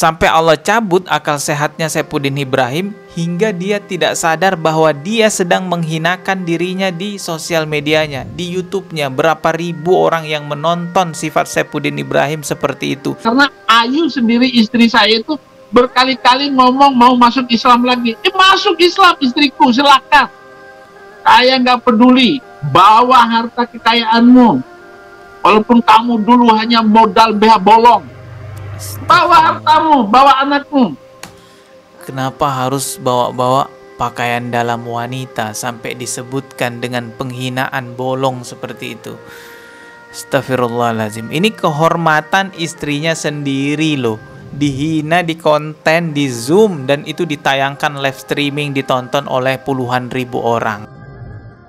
Sampai Allah cabut akal sehatnya Saifuddin Ibrahim hingga dia tidak sadar bahwa dia sedang menghinakan dirinya di sosial medianya, di YouTube-nya. Berapa ribu orang yang menonton sifat Saifuddin Ibrahim seperti itu. Karena Ayu sendiri, istri saya itu berkali-kali ngomong mau masuk Islam lagi. Masuk Islam istriku, silakan. Saya nggak peduli, bawa harta kekayaanmu. Walaupun kamu dulu hanya modal BH bolong. Bawa hartamu, bawa anakmu. Kenapa harus bawa-bawa pakaian dalam wanita sampai disebutkan dengan penghinaan bolong seperti itu? Astagfirullahaladzim. Ini kehormatan istrinya sendiri loh. Dihina di konten, di zoom, dan itu ditayangkan live streaming, ditonton oleh puluhan ribu orang.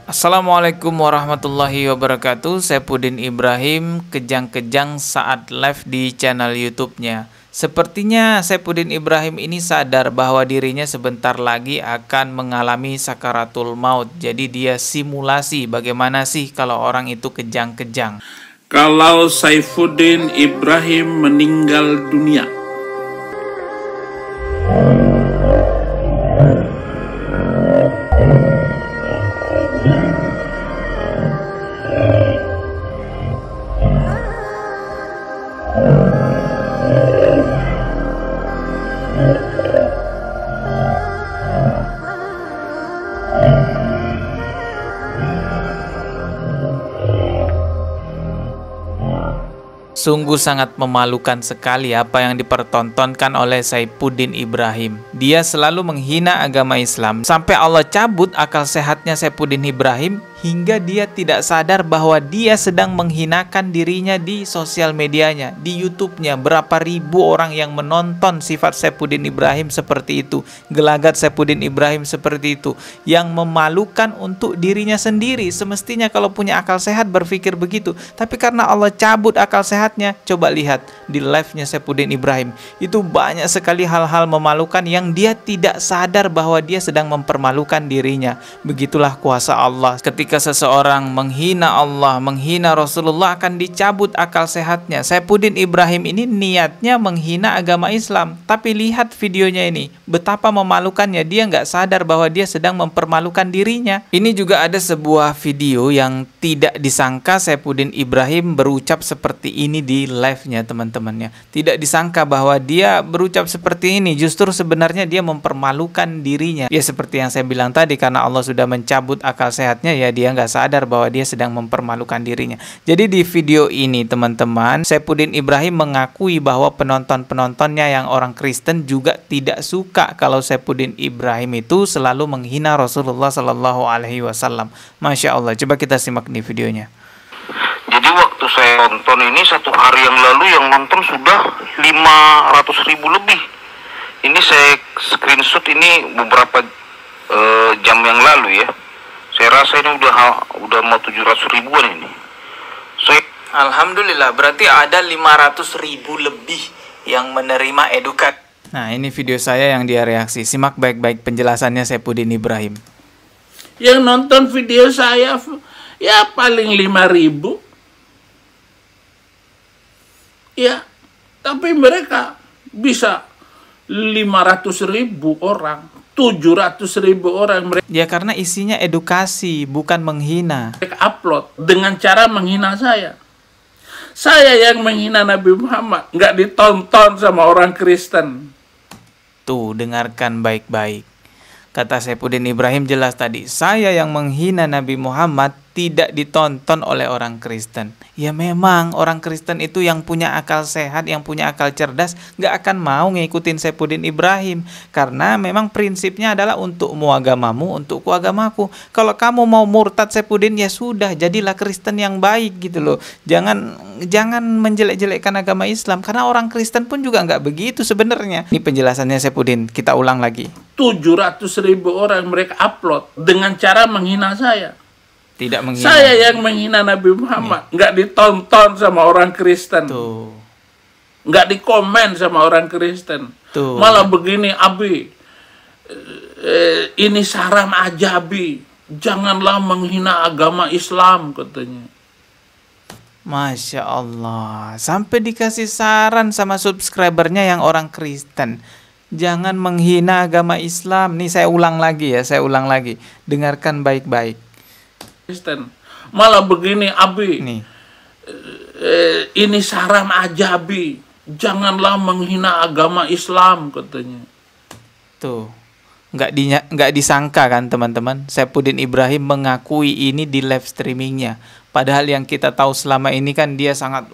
Assalamualaikum warahmatullahi wabarakatuh. Saifuddin Ibrahim kejang-kejang saat live di channel YouTube-nya. Sepertinya Saifuddin Ibrahim ini sadar bahwa dirinya sebentar lagi akan mengalami sakaratul maut. Jadi dia simulasi bagaimana sih kalau orang itu kejang-kejang. Kalau Saifuddin Ibrahim meninggal dunia, sungguh sangat memalukan sekali apa yang dipertontonkan oleh Saifuddin Ibrahim. Dia selalu menghina agama Islam. Sampai Allah cabut akal sehatnya Saifuddin Ibrahim hingga dia tidak sadar bahwa dia sedang menghinakan dirinya di sosial medianya, di YouTube-nya. Berapa ribu orang yang menonton sifat Saifuddin Ibrahim seperti itu, gelagat Saifuddin Ibrahim seperti itu, yang memalukan untuk dirinya sendiri. Semestinya kalau punya akal sehat berpikir begitu, tapi karena Allah cabut akal sehatnya, coba lihat di live-nya Saifuddin Ibrahim, itu banyak sekali hal-hal memalukan yang dia tidak sadar bahwa dia sedang mempermalukan dirinya. Begitulah kuasa Allah. Ketika seseorang menghina Allah, menghina Rasulullah, akan dicabut akal sehatnya. Saifuddin Ibrahim ini niatnya menghina agama Islam, tapi lihat videonya ini, betapa memalukannya. Dia nggak sadar bahwa dia sedang mempermalukan dirinya. Ini juga ada sebuah video yang tidak disangka Saifuddin Ibrahim berucap seperti ini di live-nya, teman-temannya. Tidak disangka bahwa dia berucap seperti ini, justru sebenarnya dia mempermalukan dirinya. Ya seperti yang saya bilang tadi, karena Allah sudah mencabut akal sehatnya, ya dia nggak sadar bahwa dia sedang mempermalukan dirinya. Jadi di video ini teman-teman, Saifuddin Ibrahim mengakui bahwa penonton-penontonnya yang orang Kristen juga tidak suka kalau Saifuddin Ibrahim itu selalu menghina Rasulullah Shallallahu Alaihi Wasallam. Masya Allah, coba kita simak di videonya. Jadi waktu saya nonton ini, satu hari yang lalu yang nonton sudah 500.000 lebih. Ini saya screenshot ini beberapa jam yang lalu ya. Saya rasa ini udah mau 700 ribuan ini. Alhamdulillah, berarti ada 500.000 lebih yang menerima edukat. Nah, ini video saya yang dia reaksi. Simak baik-baik penjelasannya Saifuddin Ibrahim. yang nonton video saya ya paling 5.000. Ya, tapi mereka bisa 500.000 orang, 700.000 orang. Ya karena isinya edukasi, bukan menghina. Mereka upload dengan cara menghina saya. Saya yang menghina Nabi Muhammad, nggak ditonton sama orang Kristen. Tuh, dengarkan baik-baik. Kata Saifuddin Ibrahim jelas tadi, saya yang menghina Nabi Muhammad tidak ditonton oleh orang Kristen. Ya memang orang Kristen itu yang punya akal sehat, yang punya akal cerdas, nggak akan mau ngikutin Saifuddin Ibrahim. Karena memang prinsipnya adalah untukmu agamamu, untukku agamaku. Kalau kamu mau murtad Saifuddin, ya sudah, jadilah Kristen yang baik gitu loh. Jangan menjelek-jelekkan agama Islam, karena orang Kristen pun juga nggak begitu sebenarnya. Ini penjelasannya Saifuddin, kita ulang lagi. 700.000 orang mereka upload dengan cara menghina saya. Tidak menghina. Saya yang menghina Nabi Muhammad, nggak ditonton sama orang Kristen. Tuh. Nggak dikomen sama orang Kristen. Tuh. Malah begini, Abi, ini saran aja, Abi, janganlah menghina agama Islam, katanya. Masya Allah, sampai dikasih saran sama subscribernya yang orang Kristen. Jangan menghina agama Islam. Nih saya ulang lagi ya, saya ulang lagi. Dengarkan baik-baik. Kristen. Malah begini, Abi. Nih. Ini saran aja, Abi. Janganlah menghina agama Islam, katanya. Tuh. Nggak disangka kan teman-teman, Saifuddin Ibrahim mengakui ini di live streamingnya. Padahal yang kita tahu selama ini kan dia sangat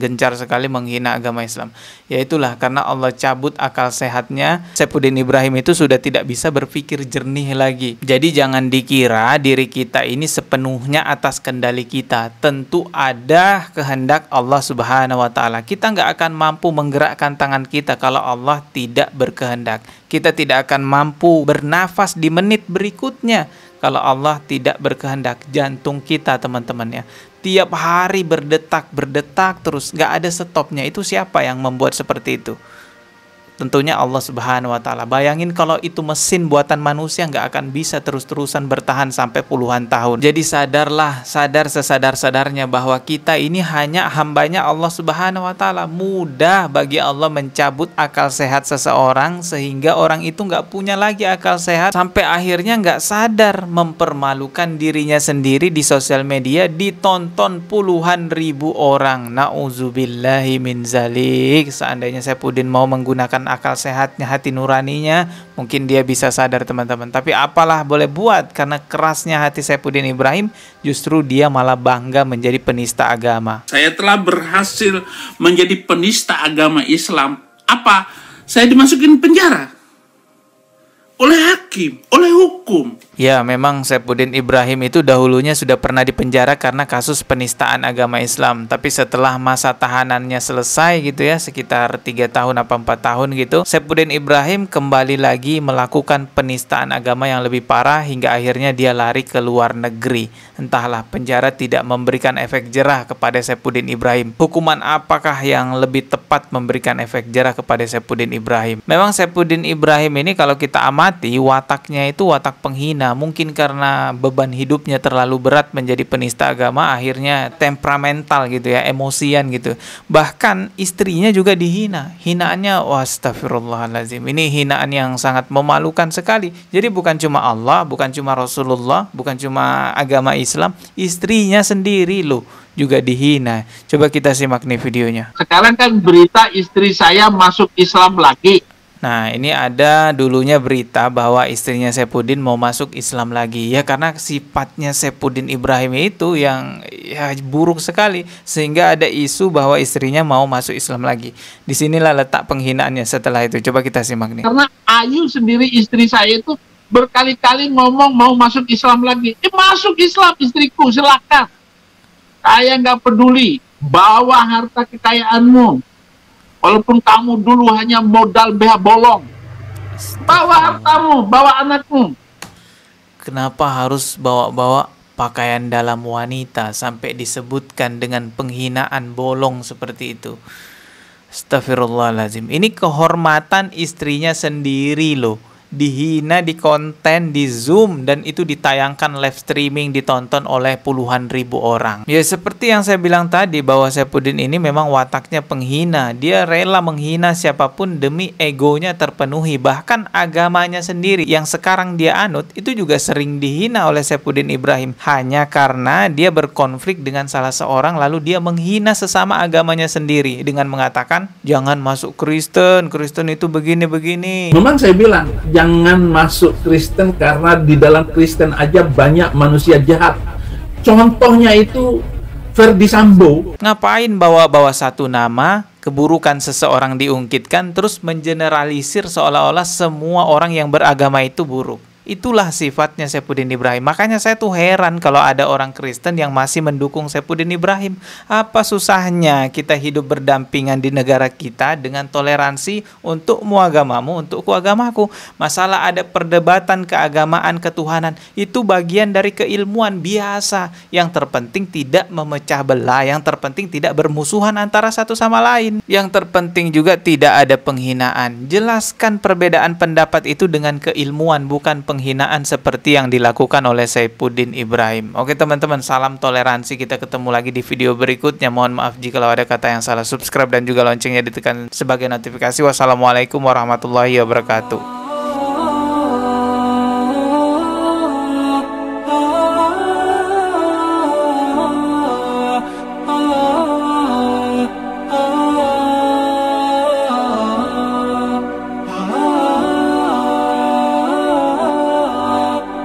gencar sekali menghina agama Islam. Ya itulah karena Allah cabut akal sehatnya, Saifuddin Ibrahim itu sudah tidak bisa berpikir jernih lagi. Jadi jangan dikira diri kita ini sepenuhnya atas kendali kita. Tentu ada kehendak Allah Subhanahu wa taala. Kita nggak akan mampu menggerakkan tangan kita kalau Allah tidak berkehendak. Kita tidak akan mampu bernafas di menit berikutnya kalau Allah tidak berkehendak. Jantung kita teman-teman ya, tiap hari berdetak terus, nggak ada stopnya. Itu siapa yang membuat seperti itu? Tentunya Allah Subhanahu wa taala. Bayangin kalau itu mesin buatan manusia, nggak akan bisa terus-terusan bertahan sampai puluhan tahun. Jadi sadar sesadar-sadarnya bahwa kita ini hanya hambanya Allah Subhanahu wa taala. Mudah bagi Allah mencabut akal sehat seseorang sehingga orang itu nggak punya lagi akal sehat, sampai akhirnya nggak sadar mempermalukan dirinya sendiri di sosial media, ditonton puluhan ribu orang. Nauzubillahi min zalik. Seandainya Saifuddin mau menggunakan akal sehatnya, hati nuraninya, mungkin dia bisa sadar teman-teman. Tapi apalah boleh buat, karena kerasnya hati Saifuddin Ibrahim, justru dia malah bangga menjadi penista agama. Saya telah berhasil menjadi penista agama Islam. Apa? Saya dimasukin penjara oleh hakim, oleh hukum. Ya, memang Saifuddin Ibrahim itu dahulunya sudah pernah dipenjara karena kasus penistaan agama Islam. Tapi setelah masa tahanannya selesai gitu ya, sekitar 3 tahun apa 4 tahun gitu, Saifuddin Ibrahim kembali lagi melakukan penistaan agama yang lebih parah hingga akhirnya dia lari ke luar negeri. Entahlah, penjara tidak memberikan efek jerah kepada Saifuddin Ibrahim. Hukuman apakah yang lebih tepat memberikan efek jerah kepada Saifuddin Ibrahim? Memang Saifuddin Ibrahim ini kalau kita amati, wataknya itu watak penghina. Mungkin karena beban hidupnya terlalu berat menjadi penista agama, akhirnya temperamental gitu ya, emosian gitu. Bahkan istrinya juga dihina. Hinaannya, astagfirullahaladzim, ini hinaan yang sangat memalukan sekali. Jadi bukan cuma Allah, bukan cuma Rasulullah, bukan cuma agama Islam, istrinya sendiri loh juga dihina. Coba kita simak nih videonya. Sekarang kan berita istri saya masuk Islam lagi. Nah, ini ada dulunya berita bahwa istrinya Saifuddin mau masuk Islam lagi. Ya karena sifatnya Saifuddin Ibrahim itu yang ya buruk sekali, sehingga ada isu bahwa istrinya mau masuk Islam lagi. Disinilah letak penghinaannya setelah itu. Coba kita simak nih. Karena Ayu sendiri istri saya itu berkali-kali ngomong mau masuk Islam lagi. Masuk Islam istriku, silakan. Saya nggak peduli. Bawa harta kekayaanmu. Walaupun kamu dulu hanya modal BH bolong, bawa hartamu, bawa anakmu. Kenapa harus bawa-bawa pakaian dalam wanita sampai disebutkan dengan penghinaan bolong seperti itu? Astagfirullahaladzim. Ini kehormatan istrinya sendiri loh. Dihina di konten, di zoom, dan itu ditayangkan live streaming, ditonton oleh puluhan ribu orang. Ya seperti yang saya bilang tadi, bahwa Saifuddin ini memang wataknya penghina. Dia rela menghina siapapun demi egonya terpenuhi. Bahkan agamanya sendiri yang sekarang dia anut itu juga sering dihina oleh Saifuddin Ibrahim, hanya karena dia berkonflik dengan salah seorang, lalu dia menghina sesama agamanya sendiri dengan mengatakan jangan masuk Kristen, Kristen itu begini-begini. Memang saya bilang jangan masuk Kristen karena di dalam Kristen aja banyak manusia jahat. Contohnya itu Ferdi Sambo. Ngapain bawa-bawa satu nama, keburukan seseorang diungkitkan, terus mengeneralisir seolah-olah semua orang yang beragama itu buruk. Itulah sifatnya Saifuddin Ibrahim. Makanya saya tuh heran kalau ada orang Kristen yang masih mendukung Saifuddin Ibrahim. Apa susahnya kita hidup berdampingan di negara kita dengan toleransi, untukmu agamamu, untukku agamaku. Masalah ada perdebatan keagamaan, ketuhanan, itu bagian dari keilmuan biasa. Yang terpenting tidak memecah belah, yang terpenting tidak bermusuhan antara satu sama lain. Yang terpenting juga tidak ada penghinaan. Jelaskan perbedaan pendapat itu dengan keilmuan, bukan penghinaan. penghinaan seperti yang dilakukan oleh Saifuddin Ibrahim. Oke teman-teman, salam toleransi. Kita ketemu lagi di video berikutnya. Mohon maaf jika ada kata yang salah. Subscribe dan juga loncengnya ditekan sebagai notifikasi. Wassalamualaikum warahmatullahi wabarakatuh.